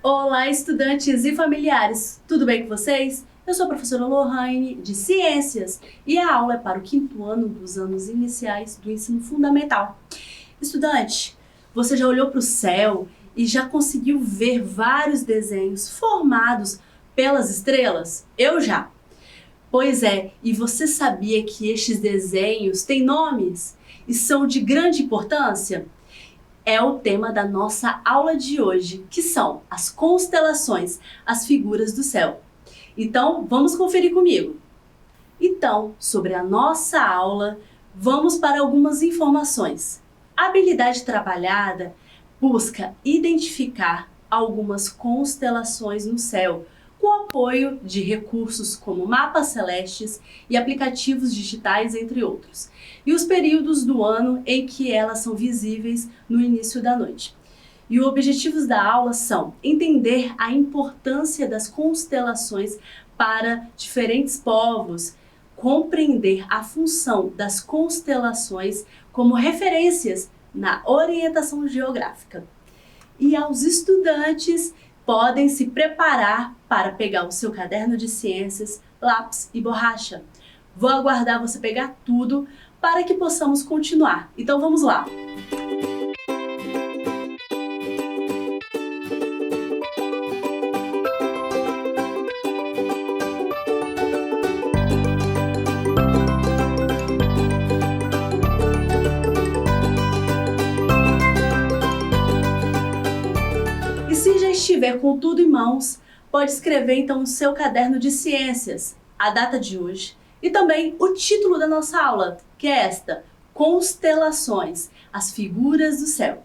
Olá, estudantes e familiares! Tudo bem com vocês? Eu sou a professora Lohane, de Ciências, e a aula é para o 5º ano dos anos iniciais do ensino fundamental. Estudante, você já olhou para o céu e já conseguiu ver vários desenhos formados pelas estrelas? Eu já! Pois é, e você sabia que estes desenhos têm nomes e são de grande importância? É o tema da nossa aula de hoje, que são as constelações, as figuras do céu. Então, vamos conferir comigo. Então, sobre a nossa aula, vamos para algumas informações. A habilidade trabalhada busca identificar algumas constelações no céu, com apoio de recursos como mapas celestes e aplicativos digitais, entre outros, e os períodos do ano em que elas são visíveis no início da noite. E os objetivos da aula são entender a importância das constelações para diferentes povos, compreender a função das constelações como referências na orientação geográfica. E aos estudantes, podem se preparar para pegar o seu caderno de ciências, lápis e borracha. Vou aguardar você pegar tudo para que possamos continuar. Então vamos lá! E se já estiver com tudo em mãos, pode escrever então no seu caderno de ciências a data de hoje e também o título da nossa aula, que é esta: Constelações, as figuras do céu.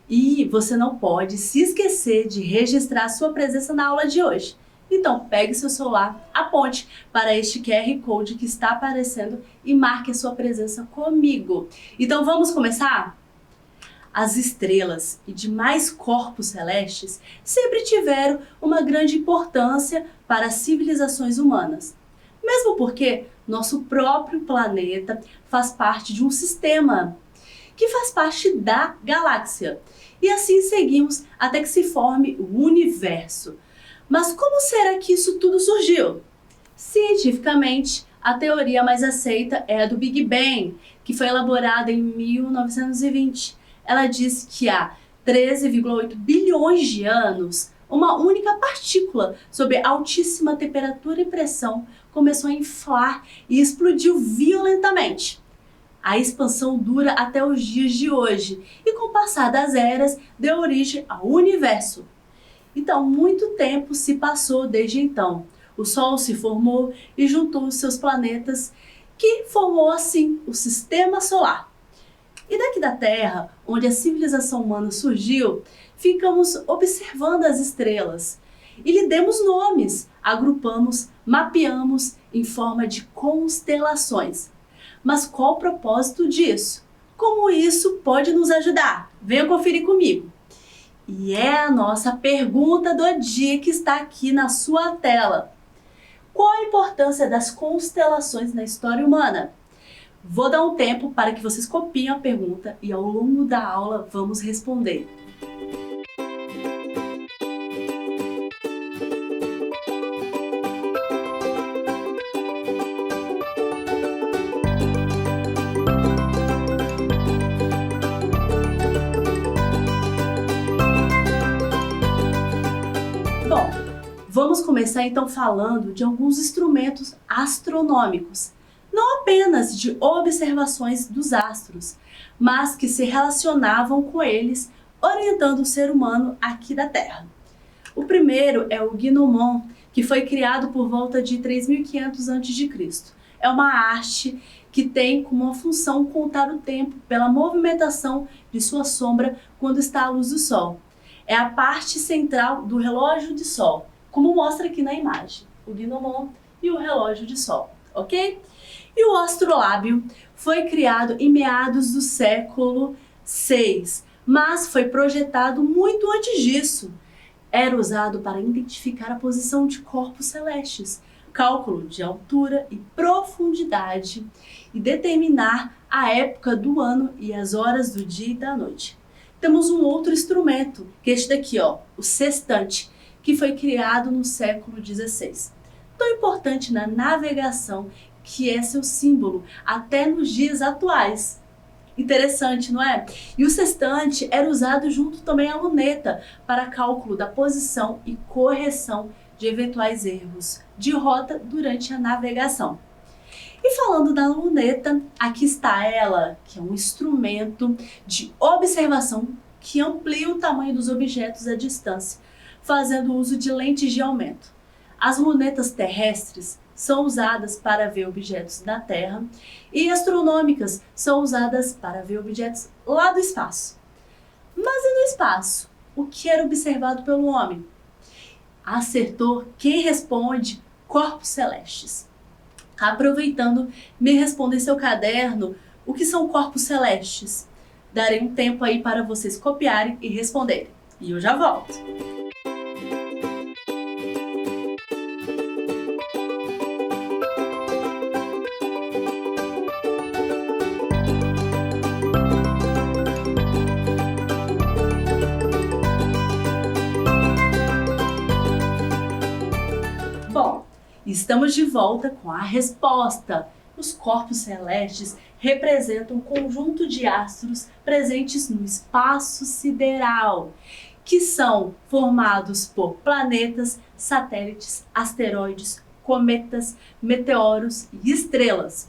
E você não pode se esquecer de registrar a sua presença na aula de hoje. Então pegue seu celular, aponte para este QR Code que está aparecendo e marque a sua presença comigo. Então vamos começar? As estrelas e demais corpos celestes sempre tiveram uma grande importância para as civilizações humanas. Mesmo porque nosso próprio planeta faz parte de um sistema que faz parte da galáxia. E assim seguimos até que se forme o universo. Mas como será que isso tudo surgiu? Cientificamente, a teoria mais aceita é a do Big Bang, que foi elaborada em 1920. Ela diz que há 13,8 bilhões de anos, uma única partícula sob altíssima temperatura e pressão começou a inflar e explodiu violentamente. A expansão dura até os dias de hoje e, com o passar das eras, deu origem ao universo. Então, muito tempo se passou desde então. O Sol se formou e juntou os seus planetas, que formou assim o Sistema Solar. E daqui da Terra, onde a civilização humana surgiu, ficamos observando as estrelas e lhe demos nomes, agrupamos, mapeamos em forma de constelações. Mas qual o propósito disso? Como isso pode nos ajudar? Venha conferir comigo. E é a nossa pergunta do dia que está aqui na sua tela. Qual a importância das constelações na história humana? Vou dar um tempo para que vocês copiem a pergunta e ao longo da aula vamos responder. Bom, vamos começar então falando de alguns instrumentos astronômicos. Não apenas de observações dos astros, mas que se relacionavam com eles, orientando o ser humano aqui da Terra. O primeiro é o gnomon, que foi criado por volta de 3.500 a.C. É uma arte que tem como uma função contar o tempo pela movimentação de sua sombra quando está à luz do Sol. É a parte central do relógio de Sol, como mostra aqui na imagem, o gnomon e o relógio de Sol, ok? E o astrolábio foi criado em meados do século VI, mas foi projetado muito antes disso. Era usado para identificar a posição de corpos celestes, cálculo de altura e profundidade e determinar a época do ano e as horas do dia e da noite. Temos um outro instrumento, que é este daqui, ó, o sextante, que foi criado no século XVI. Tão importante na navegação que é seu símbolo até nos dias atuais. Interessante, não é? E o sextante era usado junto também à luneta para cálculo da posição e correção de eventuais erros de rota durante a navegação. E falando da luneta, aqui está ela, que é um instrumento de observação que amplia o tamanho dos objetos à distância, fazendo uso de lentes de aumento. As lunetas terrestres são usadas para ver objetos da Terra e astronômicas são usadas para ver objetos lá do espaço. Mas e no espaço? O que era observado pelo homem? Acertou quem responde: corpos celestes. Aproveitando, me responda em seu caderno o que são corpos celestes. Darei um tempo aí para vocês copiarem e responderem. E eu já volto. Bom, estamos de volta com a resposta. Os corpos celestes representam um conjunto de astros presentes no espaço sideral, que são formados por planetas, satélites, asteroides, cometas, meteoros e estrelas.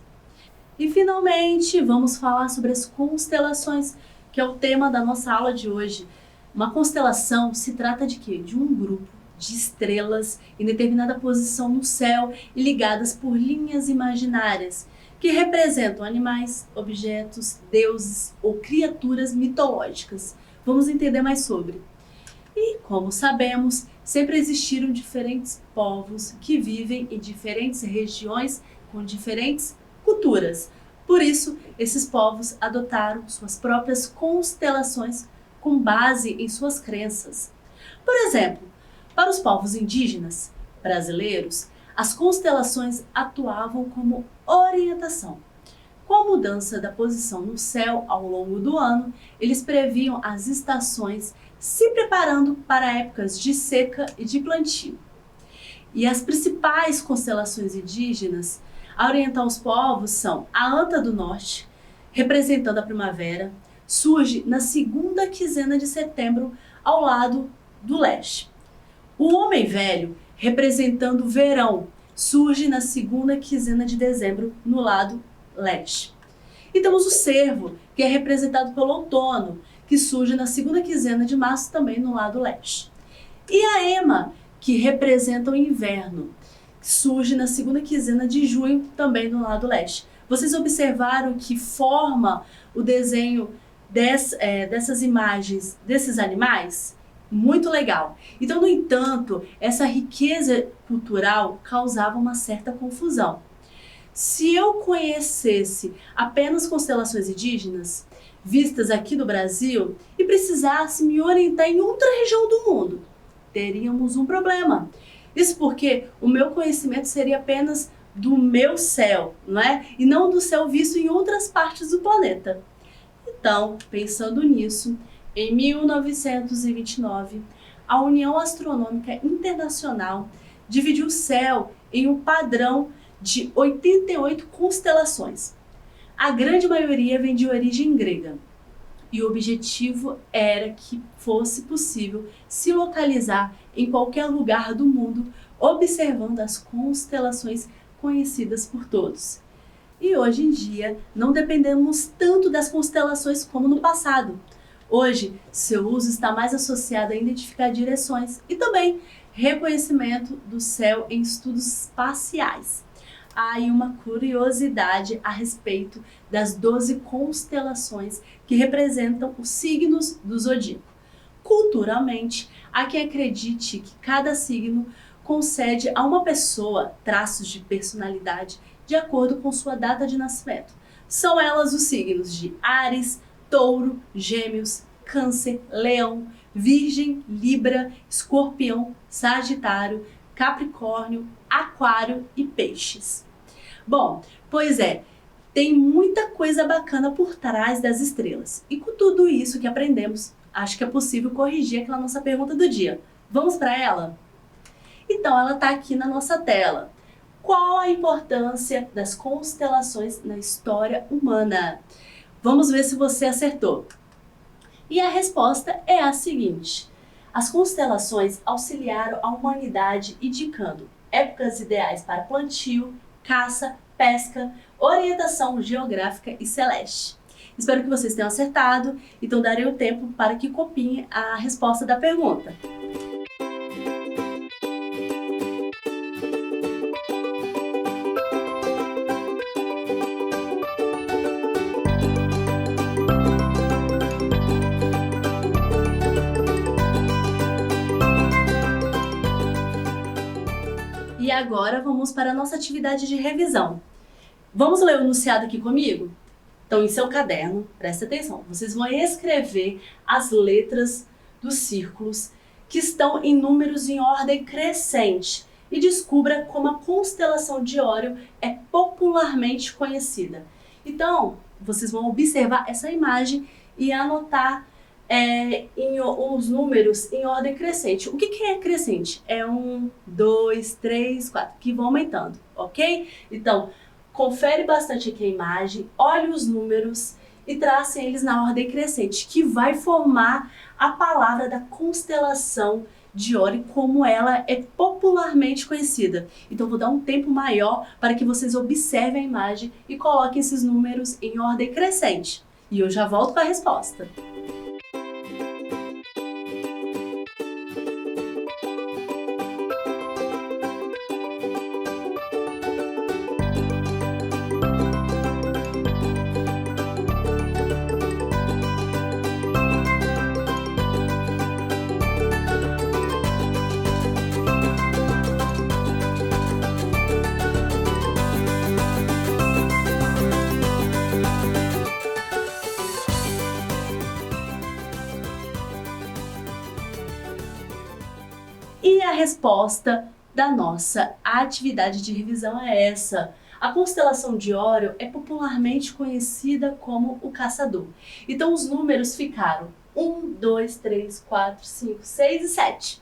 E finalmente, vamos falar sobre as constelações, que é o tema da nossa aula de hoje. Uma constelação se trata de quê? De um grupo de estrelas em determinada posição no céu e ligadas por linhas imaginárias, que representam animais, objetos, deuses ou criaturas mitológicas. Vamos entender mais sobre. E, como sabemos, sempre existiram diferentes povos que vivem em diferentes regiões com diferentes culturas. Por isso, esses povos adotaram suas próprias constelações com base em suas crenças. Por exemplo, para os povos indígenas brasileiros, as constelações atuavam como orientação. Com a mudança da posição no céu ao longo do ano, eles previam as estações, se preparando para épocas de seca e de plantio. E as principais constelações indígenas a orientar os povos são a Anta do Norte, representando a primavera, surge na segunda quinzena de setembro ao lado do leste. O Homem Velho, representando o verão, surge na segunda quinzena de dezembro no lado leste. E temos o Cervo, que é representado pelo outono, que surge na segunda quinzena de março também no lado leste. E a Ema, que representa o inverno, que surge na segunda quinzena de junho também no lado leste. Vocês observaram que forma o desenho dessas imagens desses animais? Muito legal. Então, no entanto, essa riqueza cultural causava uma certa confusão. Se eu conhecesse apenas constelações indígenas, vistas aqui do Brasil, e precisasse me orientar em outra região do mundo, teríamos um problema. Isso porque o meu conhecimento seria apenas do meu céu, não é? E não do céu visto em outras partes do planeta. Então, pensando nisso, em 1929, a União Astronômica Internacional dividiu o céu em um padrão de 88 constelações. A grande maioria vem de origem grega. E o objetivo era que fosse possível se localizar em qualquer lugar do mundo, observando as constelações conhecidas por todos. E hoje em dia, não dependemos tanto das constelações como no passado. Hoje, seu uso está mais associado a identificar direções e também reconhecimento do céu em estudos espaciais. Há aí uma curiosidade a respeito das 12 constelações que representam os signos do zodíaco. Culturalmente, há quem acredite que cada signo concede a uma pessoa traços de personalidade de acordo com sua data de nascimento. São elas os signos de Áries, Touro, Gêmeos, Câncer, Leão, Virgem, Libra, Escorpião, Sagitário, Capricórnio, Aquário e Peixes. Bom, pois é, tem muita coisa bacana por trás das estrelas. E com tudo isso que aprendemos, acho que é possível corrigir aquela nossa pergunta do dia. Vamos para ela? Então, ela está aqui na nossa tela. Qual a importância das constelações na história humana? Vamos ver se você acertou. E a resposta é a seguinte: as constelações auxiliaram a humanidade indicando épocas ideais para plantio, caça, pesca, orientação geográfica e celeste. Espero que vocês tenham acertado, então darei o tempo para que copiem a resposta da pergunta. E agora vamos para a nossa atividade de revisão. Vamos ler o enunciado aqui comigo? Então, em seu caderno, presta atenção, vocês vão escrever as letras dos círculos que estão em números em ordem crescente e descubra como a constelação de Órion é popularmente conhecida. Então, vocês vão observar essa imagem e anotar os números em ordem crescente. O que é crescente? É 1, 2, 3, 4, que vão aumentando, ok? Então, confere bastante aqui a imagem, olhe os números e tracem eles na ordem crescente, que vai formar a palavra da constelação de Órion, como ela é popularmente conhecida. Então, vou dar um tempo maior para que vocês observem a imagem e coloquem esses números em ordem crescente. E eu já volto com a resposta. E a resposta da nossa atividade de revisão é essa. A constelação de Órion é popularmente conhecida como o Caçador. Então os números ficaram 1, 2, 3, 4, 5, 6 e 7.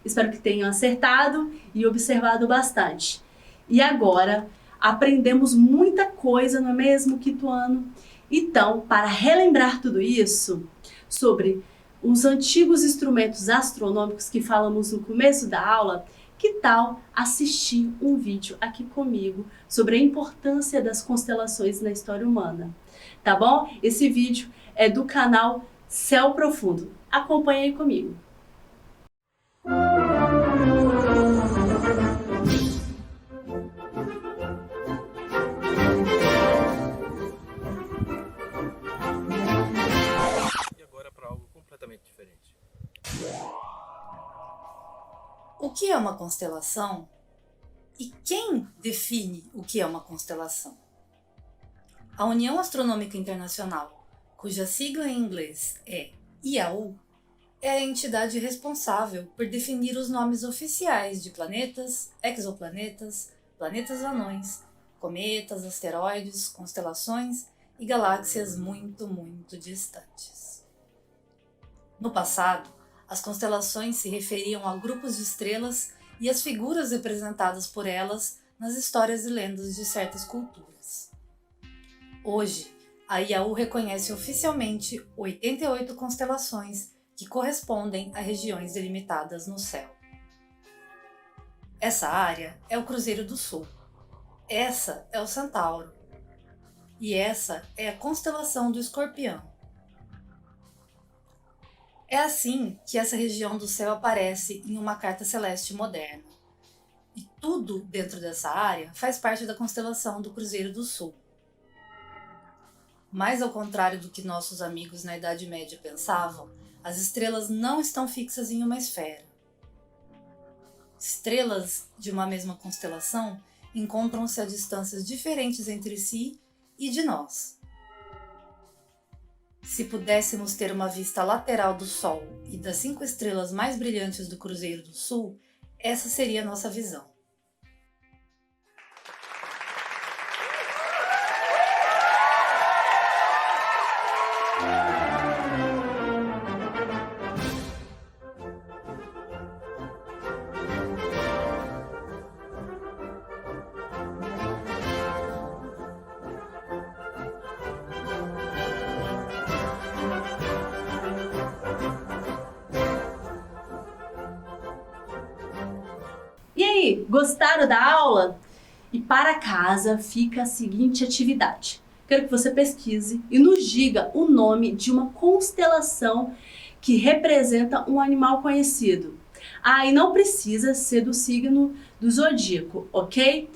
Espero que tenham acertado e observado bastante. E agora aprendemos muita coisa, não é mesmo, Quituano? Então, para relembrar tudo isso sobre os antigos instrumentos astronômicos que falamos no começo da aula, que tal assistir um vídeo aqui comigo sobre a importância das constelações na história humana? Tá bom? Esse vídeo é do canal Céu Profundo. Acompanhe aí comigo. Diferente. O que é uma constelação? E quem define o que é uma constelação? A União Astronômica Internacional, cuja sigla em inglês é IAU, é a entidade responsável por definir os nomes oficiais de planetas, exoplanetas, planetas anões, cometas, asteroides, constelações e galáxias muito, muito distantes. No passado, as constelações se referiam a grupos de estrelas e as figuras representadas por elas nas histórias e lendas de certas culturas. Hoje, a IAU reconhece oficialmente 88 constelações que correspondem a regiões delimitadas no céu. Essa área é o Cruzeiro do Sul, essa é o Centauro e essa é a constelação do Escorpião. É assim que essa região do céu aparece em uma carta celeste moderna. E tudo dentro dessa área faz parte da constelação do Cruzeiro do Sul. Mas ao contrário do que nossos amigos na Idade Média pensavam, as estrelas não estão fixas em uma esfera. Estrelas de uma mesma constelação encontram-se a distâncias diferentes entre si e de nós. Se pudéssemos ter uma vista lateral do Sol e das 5 estrelas mais brilhantes do Cruzeiro do Sul, essa seria a nossa visão. E aí, gostaram da aula? E para casa fica a seguinte atividade. Quero que você pesquise e nos diga o nome de uma constelação que representa um animal conhecido. Ah, e não precisa ser do signo do zodíaco, ok?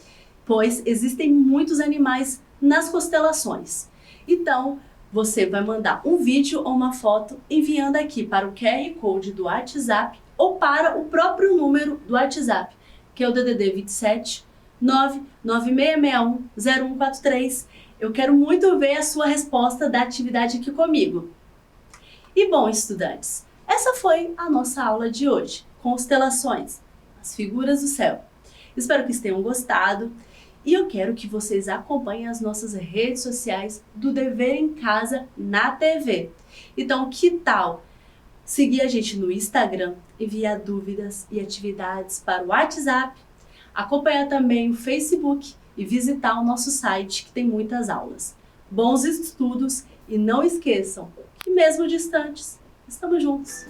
Pois existem muitos animais nas constelações. Então, você vai mandar um vídeo ou uma foto enviando aqui para o QR Code do WhatsApp ou para o próprio número do WhatsApp, que é o DDD 27 99661 0143. Eu quero muito ver a sua resposta da atividade aqui comigo. E bom, estudantes, essa foi a nossa aula de hoje, constelações, as figuras do céu. Espero que vocês tenham gostado e eu quero que vocês acompanhem as nossas redes sociais do Dever em Casa na TV. Então, que tal seguir a gente no Instagram, enviar dúvidas e atividades para o WhatsApp, acompanhar também o Facebook e visitar o nosso site que tem muitas aulas. Bons estudos e não esqueçam que mesmo distantes, estamos juntos!